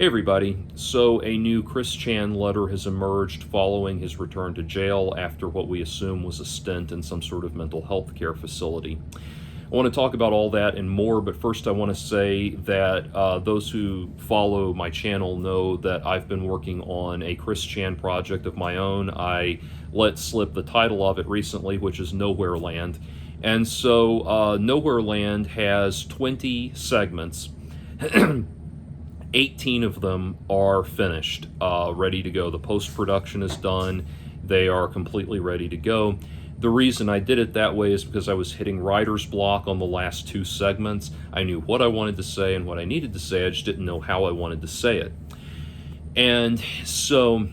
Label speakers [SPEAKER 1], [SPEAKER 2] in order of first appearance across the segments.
[SPEAKER 1] Hey everybody, so a new Chris Chan letter has emerged following his return to jail after what we assume was a stint in some sort of mental health care facility. I want to talk about all that and more, but first I want to say that those who follow my channel know that I've been working on a Chris Chan project of my own. I let slip the title of it recently, which is Nowhere Land. And so Nowhere Land has 20 segments. 18 of them are finished, ready to go. The post-production is done. They are completely ready to go. The reason I did it that way is because I was hitting writer's block on the last two segments. I knew what I wanted to say and what I needed to say. I just didn't know how I wanted to say it. And so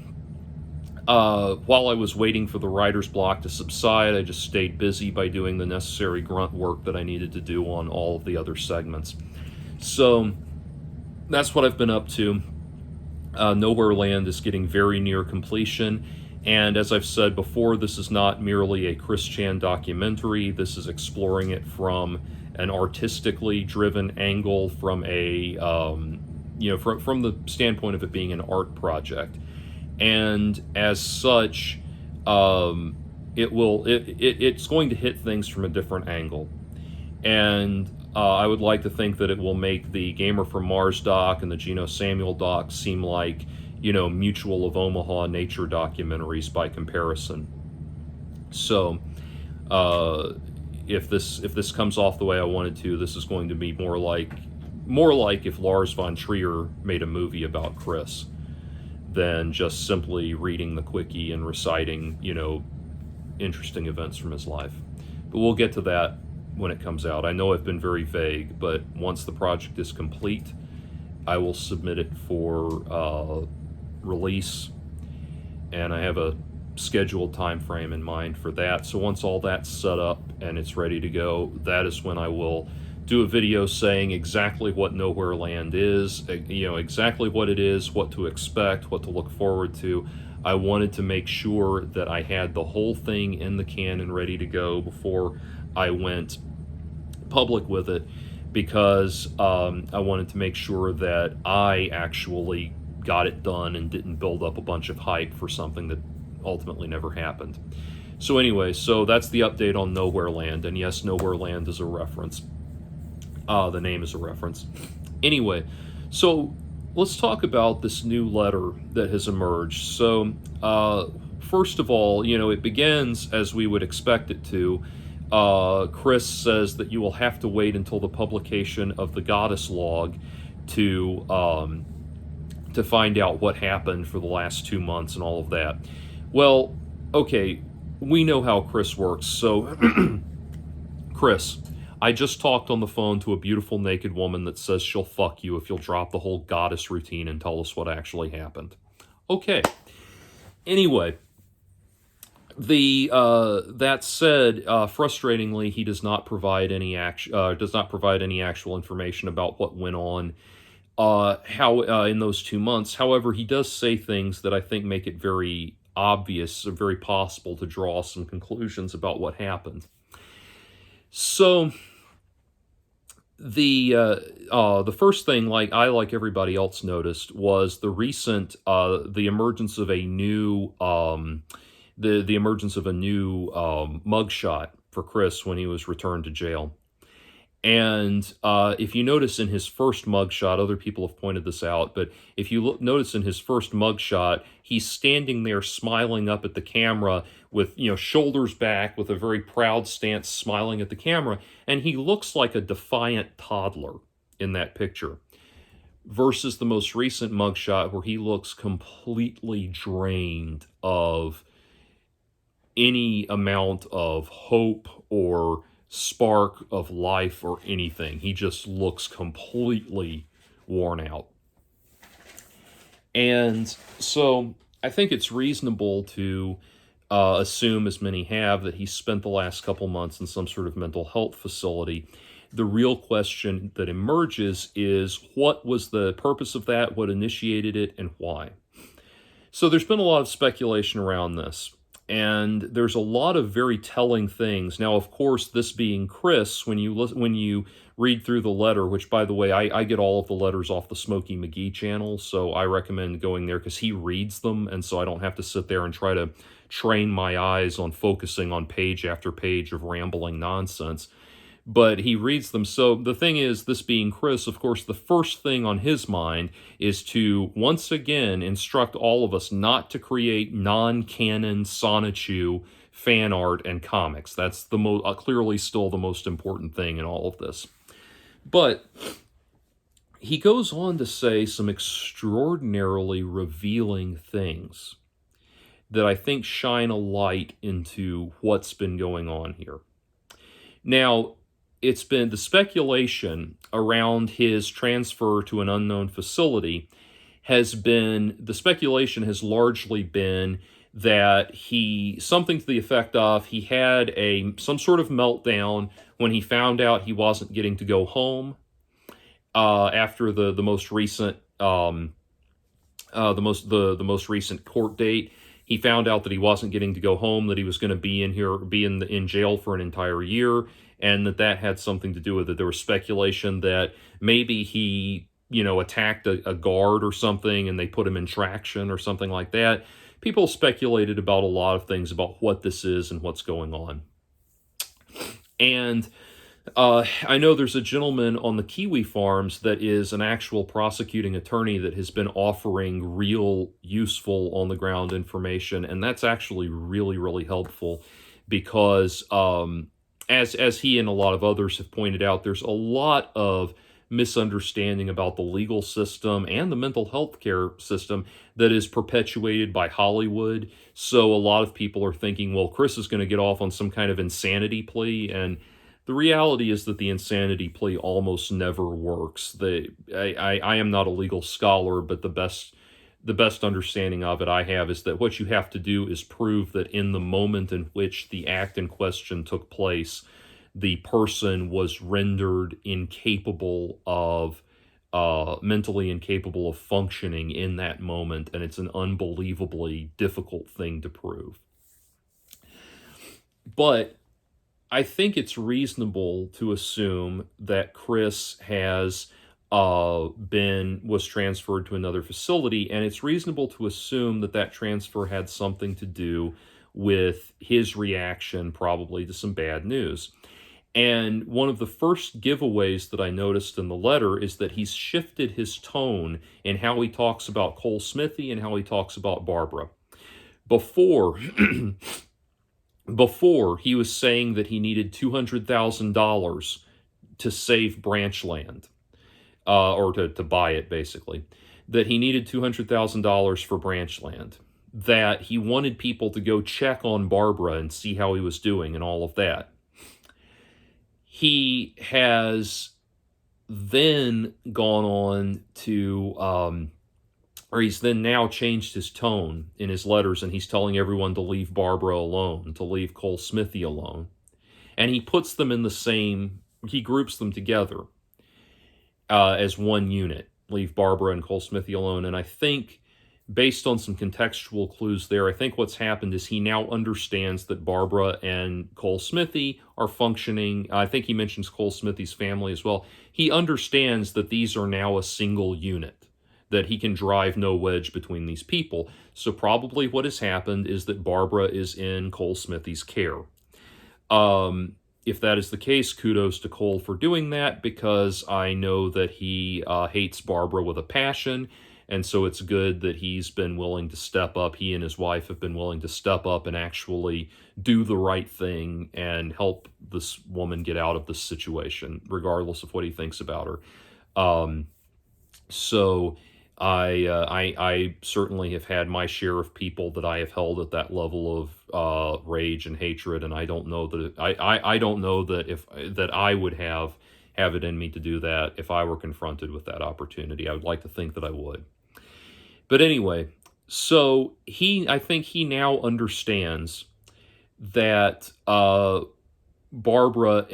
[SPEAKER 1] while I was waiting for the writer's block to subside, I just stayed busy by doing the necessary grunt work that I needed to do on all of the other segments. So that's what I've been up to. Nowhere Land is getting very near completion, and as I've said before, this is not merely a Chris Chan documentary. This is exploring it from an artistically driven angle, from a from the standpoint of it being an art project, and as such, it's going to hit things from a different angle, and I would like to think that it will make the Gamer from Mars doc and the Geno Samuel doc seem like, Mutual of Omaha nature documentaries by comparison. So, if this comes off the way I wanted to, this is going to be more like if Lars von Trier made a movie about Chris, than just simply reading the quickie and reciting, interesting events from his life. But we'll get to that when it comes out. I know I've been very vague, but once the project is complete, I will submit it for release, and I have a scheduled time frame in mind for that. So once all that's set up and it's ready to go, that is when I will do a video saying exactly what Nowhere Land is, exactly what it is, what to expect, what to look forward to. I wanted to make sure that I had the whole thing in the can and ready to go before I went public with it, because I wanted to make sure that I actually got it done and didn't build up a bunch of hype for something that ultimately never happened. So anyway, so that's the update on Nowhere Land, and yes, Nowhere Land is a reference. The name is a reference. Anyway, so let's talk about this new letter that has emerged. So first of all, it begins as we would expect it to. Chris says that you will have to wait until the publication of the Goddess log to find out what happened for the last 2 months and all of that. Well, okay, we know how Chris works. So, Chris, I just talked on the phone to a beautiful naked woman that says she'll fuck you if you'll drop the whole Goddess routine and tell us what actually happened. Okay. Anyway, that said, frustratingly, he does not provide any actual information about what went on in those 2 months. However, he does say things that I think make it very obvious or very possible to draw some conclusions about what happened. So the first thing, like everybody else noticed, was the recent the emergence of a new the emergence of a new mugshot for Chris when he was returned to jail. And if you notice in his first mugshot, other people have pointed this out, but if you notice in his first mugshot, he's standing there smiling up at the camera with, shoulders back, with a very proud stance, smiling at the camera, and he looks like a defiant toddler in that picture, versus the most recent mugshot where he looks completely drained of any amount of hope or spark of life or anything. He just looks completely worn out. And so I think it's reasonable to assume, as many have, that he spent the last couple months in some sort of mental health facility. The real question that emerges is, what was the purpose of that, what initiated it, and why? So there's been a lot of speculation around this. And there's a lot of very telling things. Now, of course, this being Chris, when you read through the letter, which, by the way, I get all of the letters off the Smokey McGee channel, so I recommend going there because he reads them, and so I don't have to sit there and try to train my eyes on focusing on page after page of rambling nonsense. But he reads them. So the thing is, this being Chris, of course, the first thing on his mind is to once again instruct all of us not to create non-canon Sonichu fan art and comics. That's the clearly still the most important thing in all of this. But he goes on to say some extraordinarily revealing things that I think shine a light into what's been going on here. Now, it's been the speculation around his transfer to an unknown facility the speculation has largely been that something to the effect of, he had some sort of meltdown when he found out he wasn't getting to go home after the most recent the most recent court date. He found out that he wasn't getting to go home, that he was going to be in jail for an entire year, and that had something to do with it. There was speculation that maybe he, attacked a guard or something, and they put him in traction or something like that. People speculated about a lot of things about what this is and what's going on. And I know there's a gentleman on the Kiwi farms that is an actual prosecuting attorney that has been offering real useful on-the-ground information, and that's actually really, really helpful because as he and a lot of others have pointed out, there's a lot of misunderstanding about the legal system and the mental health care system that is perpetuated by Hollywood. So a lot of people are thinking, well, Chris is going to get off on some kind of insanity plea, and the reality is that the insanity plea almost never works. I am not a legal scholar, but the best understanding of it I have is that what you have to do is prove that in the moment in which the act in question took place, the person was rendered incapable of, mentally incapable of functioning in that moment, and it's an unbelievably difficult thing to prove. But I think it's reasonable to assume that Chris was transferred to another facility, and it's reasonable to assume that transfer had something to do with his reaction probably to some bad news. And one of the first giveaways that I noticed in the letter is that he's shifted his tone in how he talks about Cole Smithy and how he talks about Barbara. Before he was saying that he needed $200,000 to save Branchland, or to buy it, basically. That he needed $200,000 for Branchland. That he wanted people to go check on Barbara and see how he was doing and all of that. He has then gone on to, he's then now changed his tone in his letters, and he's telling everyone to leave Barbara alone, to leave Cole Smithy alone. And he puts them he groups them together as one unit, leave Barbara and Cole Smithy alone. And I think, based on some contextual clues there, I think what's happened is he now understands that Barbara and Cole Smithy are functioning. I think he mentions Cole Smithy's family as well. He understands that these are now a single unit, that he can drive no wedge between these people. So probably what has happened is that Barbara is in Cole Smithy's care. If that is the case, kudos to Cole for doing that, because I know that he hates Barbara with a passion. And so it's good that he's been willing to step up. He and his wife have been willing to step up and actually do the right thing and help this woman get out of this situation, regardless of what he thinks about her. So I certainly have had my share of people that I have held at that level of rage and hatred, and I don't know that I don't know that I would have it in me to do that if I were confronted with that opportunity. I would like to think that I would. But anyway, so I think he now understands that Barbara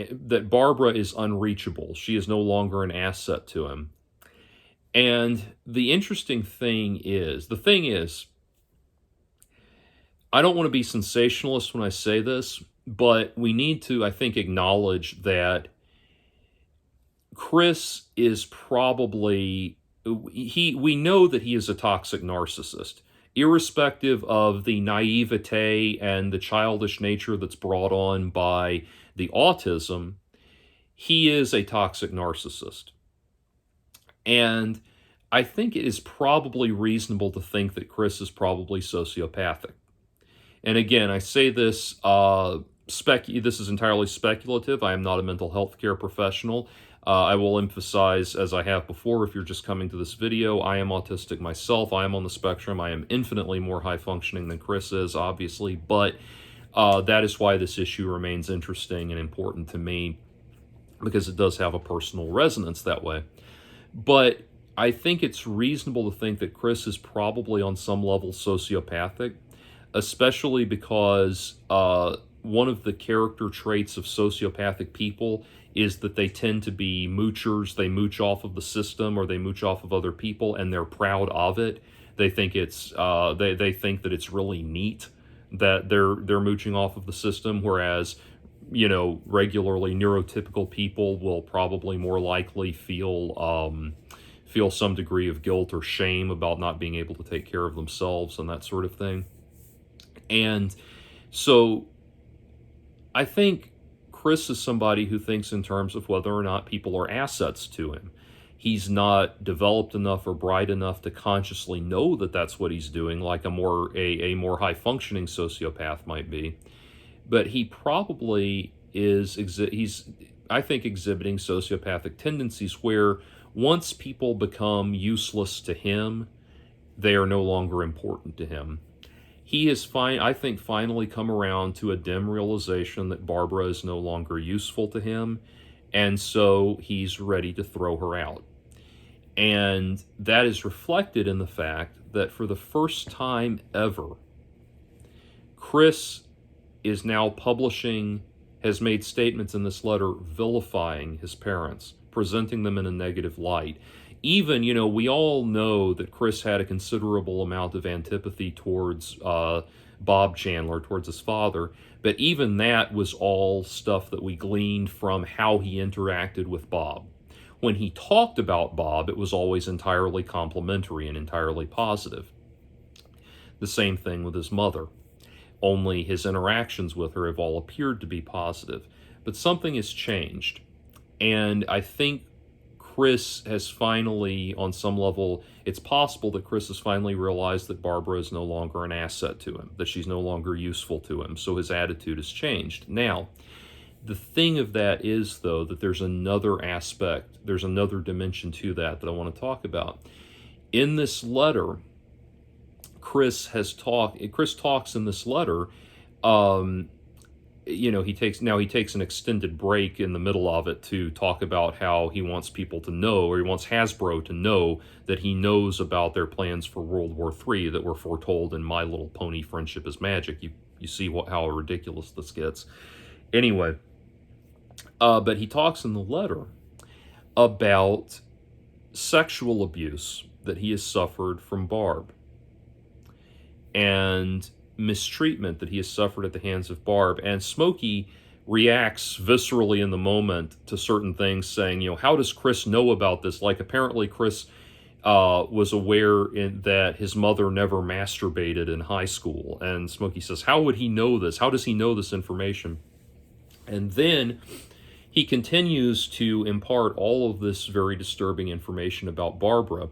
[SPEAKER 1] is unreachable. She is no longer an asset to him. And the thing is, I don't want to be sensationalist when I say this, but we need to, I think, acknowledge that Chris is probably we know that he is a toxic narcissist, irrespective of the naivete and the childish nature that's brought on by the autism. He is a toxic narcissist. And I think it is probably reasonable to think that Chris is probably sociopathic. And again, I say this this is entirely speculative. I am not a mental health care professional. I will emphasize, as I have before, if you're just coming to this video, I am autistic myself. I am on the spectrum. I am infinitely more high functioning than Chris is, obviously, but that is why this issue remains interesting and important to me, because it does have a personal resonance that way. But I think it's reasonable to think that Chris is probably on some level sociopathic, especially because one of the character traits of sociopathic people is that they tend to be moochers. They mooch off of the system, or they mooch off of other people, and they're proud of it. They think it's they think that it's really neat that they're mooching off of the system, whereas regularly neurotypical people will probably more likely feel some degree of guilt or shame about not being able to take care of themselves and that sort of thing. And so I think Chris is somebody who thinks in terms of whether or not people are assets to him. He's not developed enough or bright enough to consciously know that that's what he's doing, like a more high functioning sociopath might be. But he probably is he's, I think, exhibiting sociopathic tendencies where once people become useless to him, they are no longer important to him. He has, I think, finally come around to a dim realization that Barbara is no longer useful to him, and so he's ready to throw her out. And that is reflected in the fact that for the first time ever, Chris is now has made statements in this letter vilifying his parents, presenting them in a negative light. Even, we all know that Chris had a considerable amount of antipathy towards Bob Chandler, towards his father, but even that was all stuff that we gleaned from how he interacted with Bob. When he talked about Bob, it was always entirely complimentary and entirely positive. The same thing with his mother. Only his interactions with her have all appeared to be positive. But something has changed. And I think Chris has finally, on some level, it's possible that Chris has finally realized that Barbara is no longer an asset to him, that she's no longer useful to him, so his attitude has changed. Now, the thing of that is, though, that there's another aspect, there's another dimension to that I want to talk about. In this letter, Chris talks in this letter, he takes an extended break in the middle of it to talk about how he wants people to know, or he wants Hasbro to know, that he knows about their plans for World War III that were foretold in My Little Pony: Friendship is Magic. You see how ridiculous this gets. Anyway, but he talks in the letter about sexual abuse that he has suffered from Barb, and mistreatment that he has suffered at the hands of Barb. And Smokey reacts viscerally in the moment to certain things, saying, how does Chris know about this? Like, apparently Chris was aware that his mother never masturbated in high school. And Smokey says, how would he know this? How does he know this information? And then he continues to impart all of this very disturbing information about Barbara,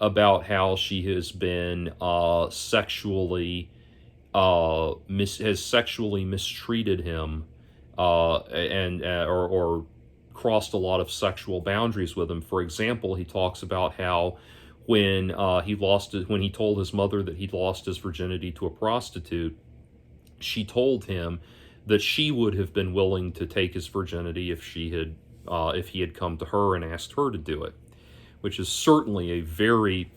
[SPEAKER 1] about how she has been sexually mistreated him, or crossed a lot of sexual boundaries with him. For example, he talks about how when he told his mother that he'd lost his virginity to a prostitute, she told him that she would have been willing to take his virginity if he had come to her and asked her to do it, which is certainly a very,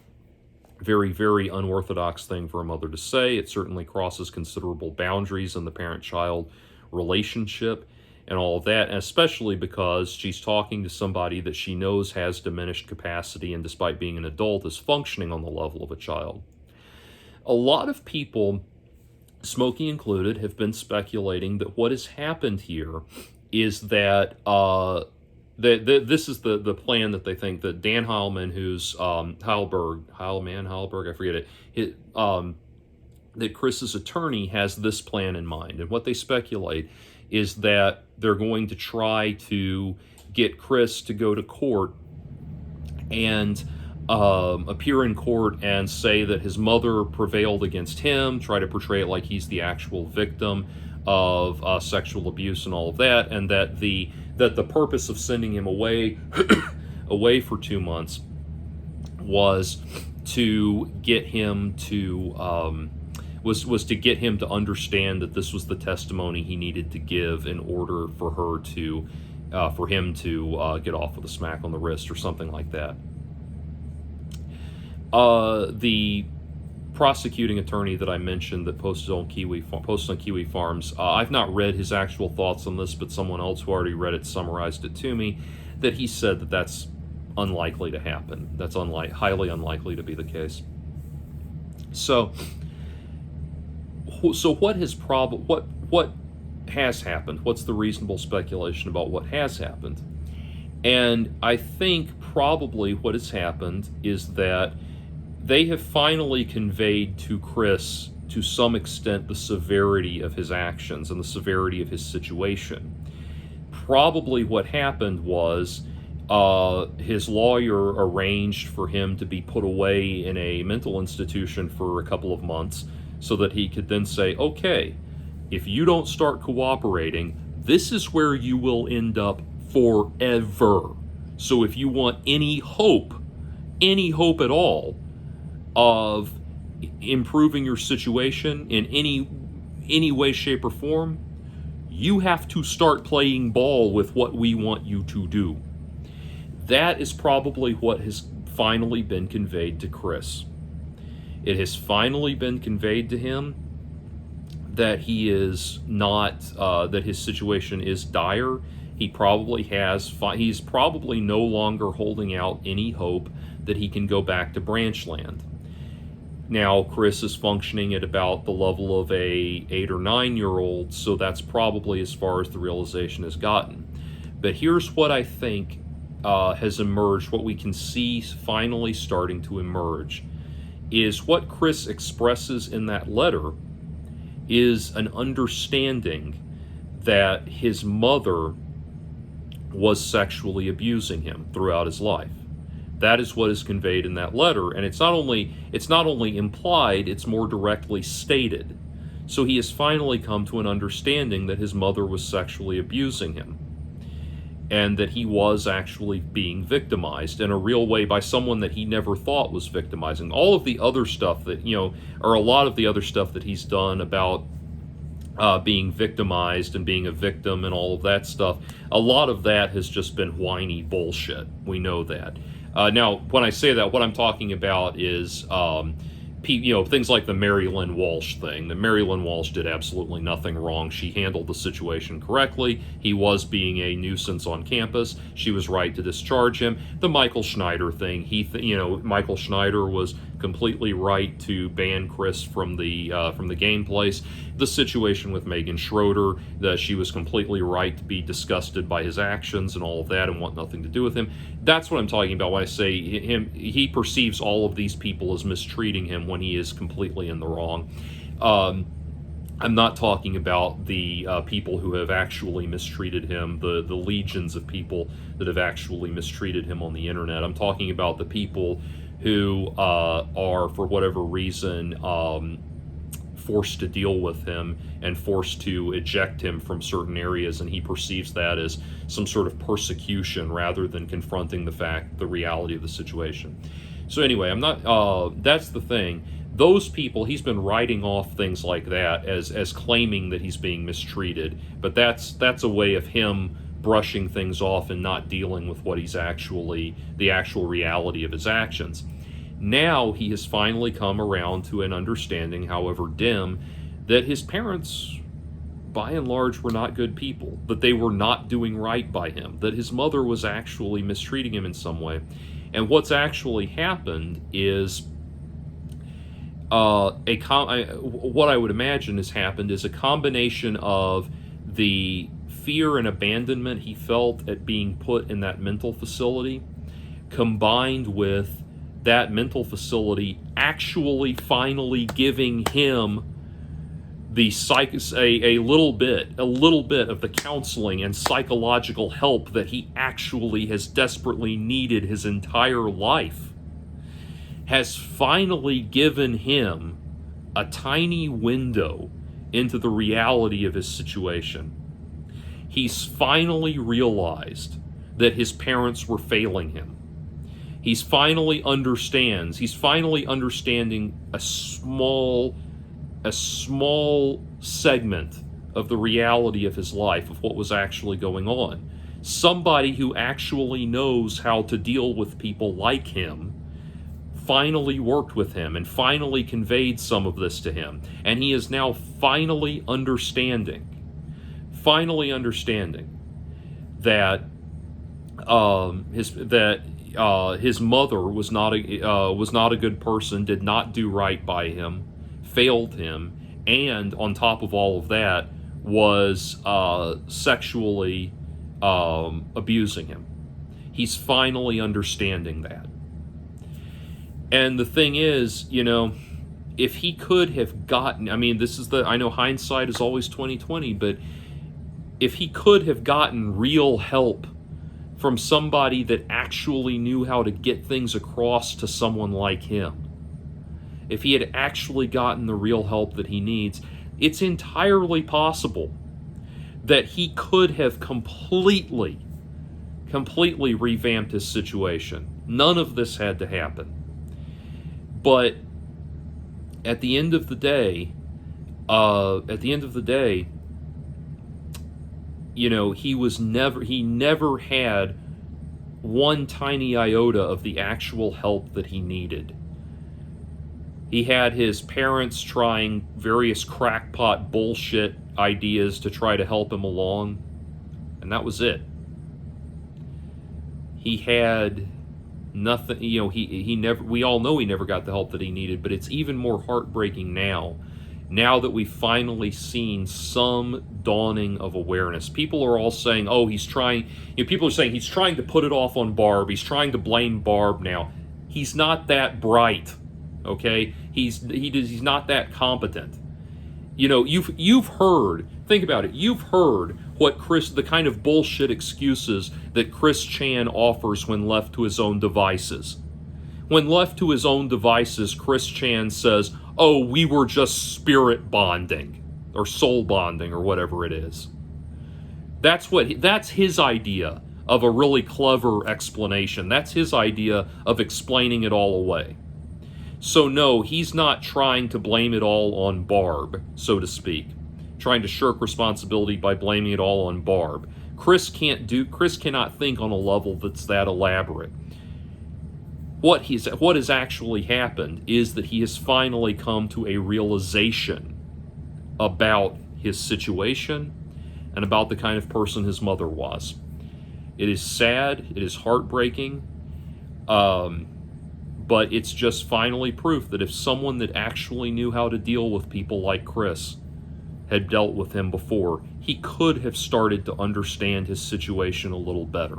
[SPEAKER 1] very, very unorthodox thing for a mother to say. It certainly crosses considerable boundaries in the parent-child relationship and all of that, and especially because she's talking to somebody that she knows has diminished capacity and, despite being an adult, is functioning on the level of a child. A lot of people, Smokey included, have been speculating that what has happened here is that this is the plan that they think that Dan Heilman, who's Heilberg, I forget that Chris's attorney has this plan in mind. And what they speculate is that they're going to try to get Chris to go to court and appear in court and say that his mother prevailed against him, try to portray it like he's the actual victim of sexual abuse and all of that, and that the purpose of sending him away for 2 months was to get him to was to get him to understand that this was the testimony he needed to give in order for him to get off with a smack on the wrist or something like that. The prosecuting attorney that I mentioned that posted on Kiwi Farms, I've not read his actual thoughts on this, but someone else who already read it summarized it to me, that he said that that's unlikely to happen. That's highly unlikely to be the case. So what has happened? What's the reasonable speculation about what has happened? And I think probably what has happened is that they have finally conveyed to Chris, to some extent, the severity of his actions and the severity of his situation. Probably what happened was his lawyer arranged for him to be put away in a mental institution for a couple of months so that he could then say, okay, if you don't start cooperating, this is where you will end up forever. So if you want any hope at all of improving your situation in any way, shape, or form, you have to start playing ball with what we want you to do. That is probably what has finally been conveyed to Chris. It has finally been conveyed to him that he is not, that his situation is dire. He's probably no longer holding out any hope that he can go back to Branchland. Now, Chris is functioning at about the level of a 8 or 9-year-old, so that's probably as far as the realization has gotten. But here's what I think has emerged, what we can see finally starting to emerge, is what Chris expresses in that letter is an understanding that his mother was sexually abusing him throughout his life. That is what is conveyed in that letter, and it's not only implied, it's more directly stated. So he has finally come to an understanding that his mother was sexually abusing him, and that he was actually being victimized in a real way by someone that he never thought was victimizing. All of the other stuff that, or a lot of the other stuff that he's done about being victimized and being a victim and all of that stuff, a lot of that has just been whiny bullshit. We know that. Now, when I say that, what I'm talking about is things like the Mary Lynn Walsh thing. The Mary Lynn Walsh did absolutely nothing wrong. She handled the situation correctly. He was being a nuisance on campus. She was right to discharge him. The Michael Schneider thing. Michael Schneider was completely right to ban Chris from the game place. The situation with Megan Schroeder, that she was completely right to be disgusted by his actions and all of that and want nothing to do with him. That's what I'm talking about when I say he perceives all of these people as mistreating him when he is completely in the wrong. I'm not talking about the people who have actually mistreated him, the legions of people that have actually mistreated him on the internet. I'm talking about the people who are, for whatever reason, forced to deal with him and forced to eject him from certain areas, and he perceives that as some sort of persecution rather than confronting the reality of the situation. So anyway, that's the thing. Those people, he's been writing off things like that as claiming that he's being mistreated, but that's a way of him brushing things off and not dealing with what he's the actual reality of his actions. Now he has finally come around to an understanding, however dim, that his parents, by and large, were not good people, that they were not doing right by him, that his mother was actually mistreating him in some way. And what's actually happened is what I would imagine has happened is a combination of the fear and abandonment he felt at being put in that mental facility, combined with that mental facility actually finally giving him a little bit of the counseling and psychological help that he actually has desperately needed his entire life, has finally given him a tiny window into the reality of his situation. He's finally realized that his parents were failing him. He's finally understanding a small segment of the reality of his life, of what was actually going on. Somebody who actually knows how to deal with people like him finally worked with him and finally conveyed some of this to him, and he is now finally understanding that his mother was not a good person, did not do right by him, failed him, and on top of all of that was sexually abusing him. He's finally understanding that. And the thing is, if he could have gotten, I know hindsight is always 20/20, but if he could have gotten real help from somebody that actually knew how to get things across to someone like him, if he had actually gotten the real help that he needs, it's entirely possible that he could have completely revamped his situation. None of this had to happen. But at the end of the day, he never had one tiny iota of the actual help that he needed. He had his parents trying various crackpot bullshit ideas to try to help him along, and that was it. He had nothing, he never, we all know he never got the help that he needed, but it's even more heartbreaking now that we've finally seen some dawning of awareness. People are all saying, oh, people are saying he's trying to put it off on Barb, he's trying to blame Barb now. He's not that bright, okay? He's not that competent. You've heard, think about it, you've heard the kind of bullshit excuses that Chris Chan offers when left to his own devices. When left to his own devices, Chris Chan says, oh, we were just spirit bonding, or soul bonding, or whatever it is. That's his idea of a really clever explanation. That's his idea of explaining it all away. So no, he's not trying to blame it all on Barb, so to speak. Trying to shirk responsibility by blaming it all on Barb. Chris cannot think on a level that's that elaborate. What has actually happened is that he has finally come to a realization about his situation and about the kind of person his mother was. It is sad, it is heartbreaking, but it's just finally proof that if someone that actually knew how to deal with people like Chris had dealt with him before, he could have started to understand his situation a little better.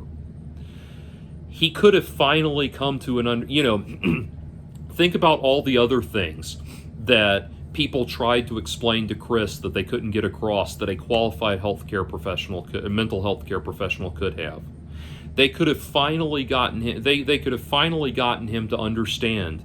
[SPEAKER 1] He could have finally come to think about all the other things that people tried to explain to Chris that they couldn't get across, that a qualified a mental health care professional could have. They could have finally gotten him. They could have finally gotten him to understand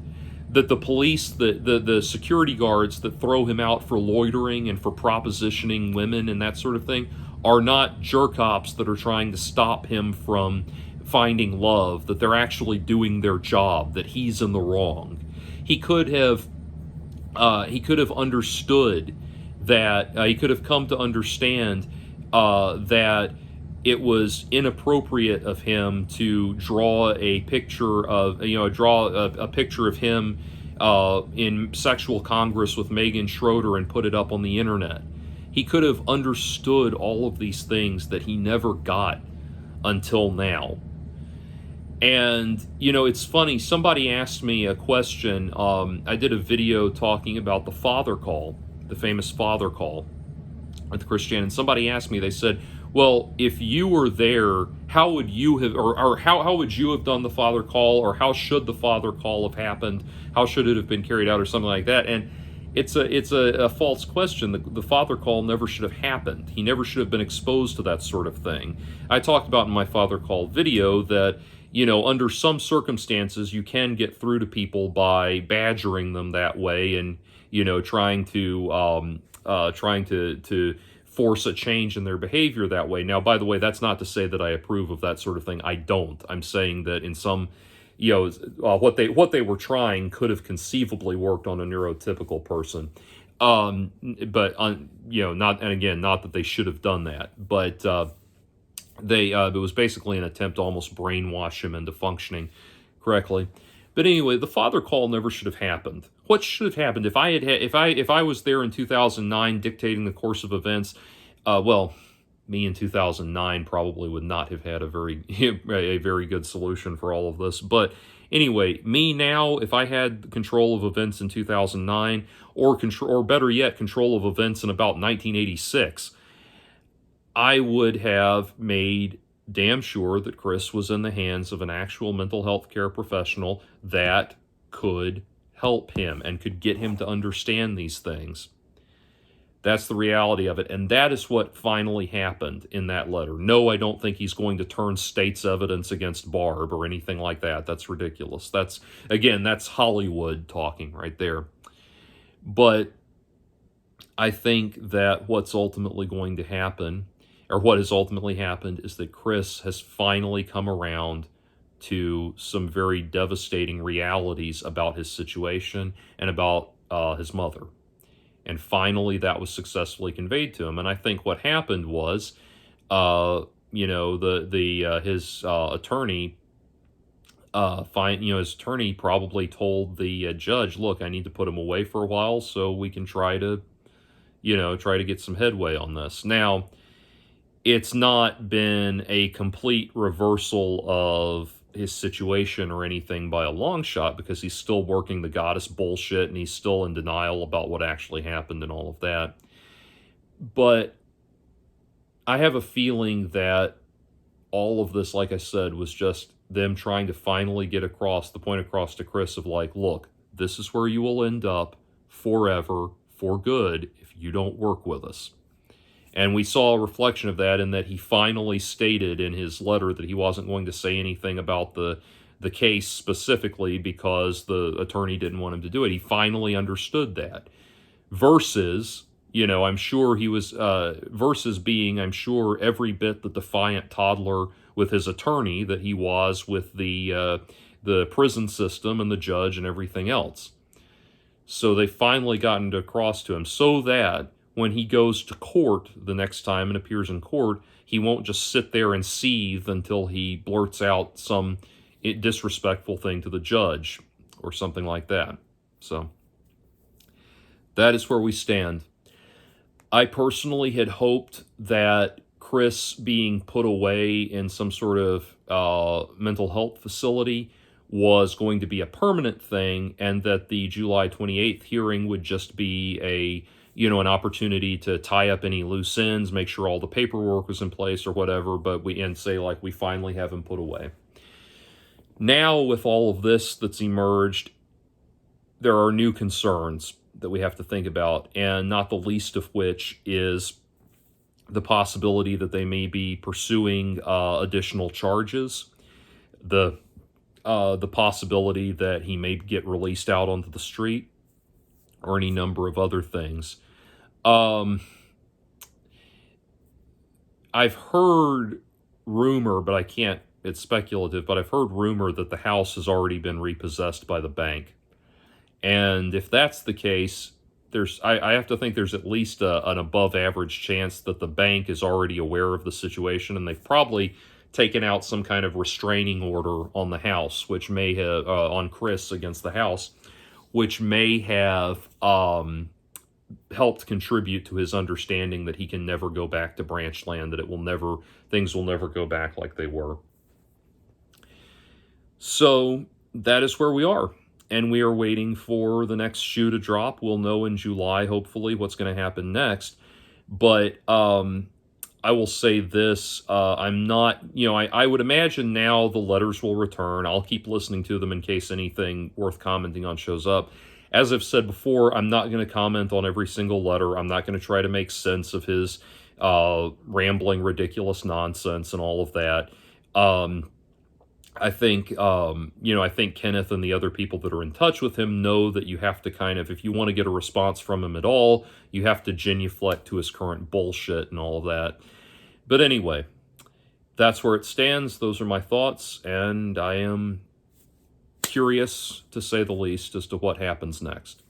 [SPEAKER 1] that the police, the security guards that throw him out for loitering and for propositioning women and that sort of thing are not jerk-ops that are trying to stop him from finding love, that they're actually doing their job, that he's in the wrong. He could have understood that, he could have come to understand that it was inappropriate of him to draw a picture of, a picture of him in sexual congress with Megan Schroeder and put it up on the internet. He could have understood all of these things that he never got until now. And, it's funny, somebody asked me a question. I did a video talking about the father call, the famous father call with Chris Chan, and somebody asked me, they said, Well, if you were there, how would you have, or how would you have done the father call, or how should the father call have happened? How should it have been carried out, or something like that? And it's a false question. The father call never should have happened. He never should have been exposed to that sort of thing. I talked about in my father call video that, under some circumstances, you can get through to people by badgering them that way, and trying to force a change in their behavior that way. Now, by the way, that's not to say that I approve of that sort of thing. I don't. I'm saying that in some, what they were trying could have conceivably worked on a neurotypical person. Not, and again, not that they should have done that, but it was basically an attempt to almost brainwash him into functioning correctly. But anyway, the father call never should have happened. What should have happened if I was there in 2009 dictating the course of events? Me in 2009 probably would not have had a very good solution for all of this. But anyway, me now, if I had control of events in 2009, or better yet, control of events in about 1986, I would have made damn sure that Chris was in the hands of an actual mental health care professional that could help him and could get him to understand these things. That's the reality of it, and that is what finally happened in that letter. No, I don't think he's going to turn state's evidence against Barb or anything like that. That's ridiculous. That's Hollywood talking right there. But I think that what's ultimately going to happen, or what has ultimately happened, is that Chris has finally come around to some very devastating realities about his situation and about his mother. And finally, that was successfully conveyed to him. And I think what happened was, his attorney, his attorney probably told the judge, "Look, I need to put him away for a while so we can try to get some headway on this." Now, it's not been a complete reversal of his situation or anything by a long shot, because he's still working the goddess bullshit and he's still in denial about what actually happened and all of that. But I have a feeling that all of this, like I said, was just them trying to finally get the point across to Chris of like, look, this is where you will end up forever, for good, if you don't work with us. And we saw a reflection of that in that he finally stated in his letter that he wasn't going to say anything about the case specifically because the attorney didn't want him to do it. He finally understood that. Versus, I'm sure he was, versus being, I'm sure, every bit the defiant toddler with his attorney that he was with the prison system and the judge and everything else. So they finally gotten across to him so that when he goes to court the next time and appears in court, he won't just sit there and seethe until he blurts out some disrespectful thing to the judge or something like that. So that is where we stand. I personally had hoped that Chris being put away in some sort of mental health facility was going to be a permanent thing, and that the July 28th hearing would just be an opportunity to tie up any loose ends, make sure all the paperwork was in place or whatever, and say, like, we finally have him put away. Now, with all of this that's emerged, there are new concerns that we have to think about, and not the least of which is the possibility that they may be pursuing additional charges, the possibility that he may get released out onto the street, or any number of other things. I've heard rumor, but it's speculative, but I've heard rumor that the house has already been repossessed by the bank. And if that's the case, I have to think there's at least an above average chance that the bank is already aware of the situation, and they've probably taken out some kind of restraining order on the house, which may have, on Chris against the house, which may have helped contribute to his understanding that he can never go back to branch land, that things will never go back like they were. So that is where we are, and we are waiting for the next shoe to drop. We'll know in July, hopefully, what's going to happen next. But I will say this, I'm not, I would imagine now the letters will return. I'll keep listening to them in case anything worth commenting on shows up. As I've said before, I'm not going to comment on every single letter. I'm not going to try to make sense of his rambling, ridiculous nonsense and all of that. I think, I think Kenneth and the other people that are in touch with him know that you have to kind of, if you want to get a response from him at all, you have to genuflect to his current bullshit and all of that. But anyway, that's where it stands. Those are my thoughts, and I am curious, to say the least, as to what happens next.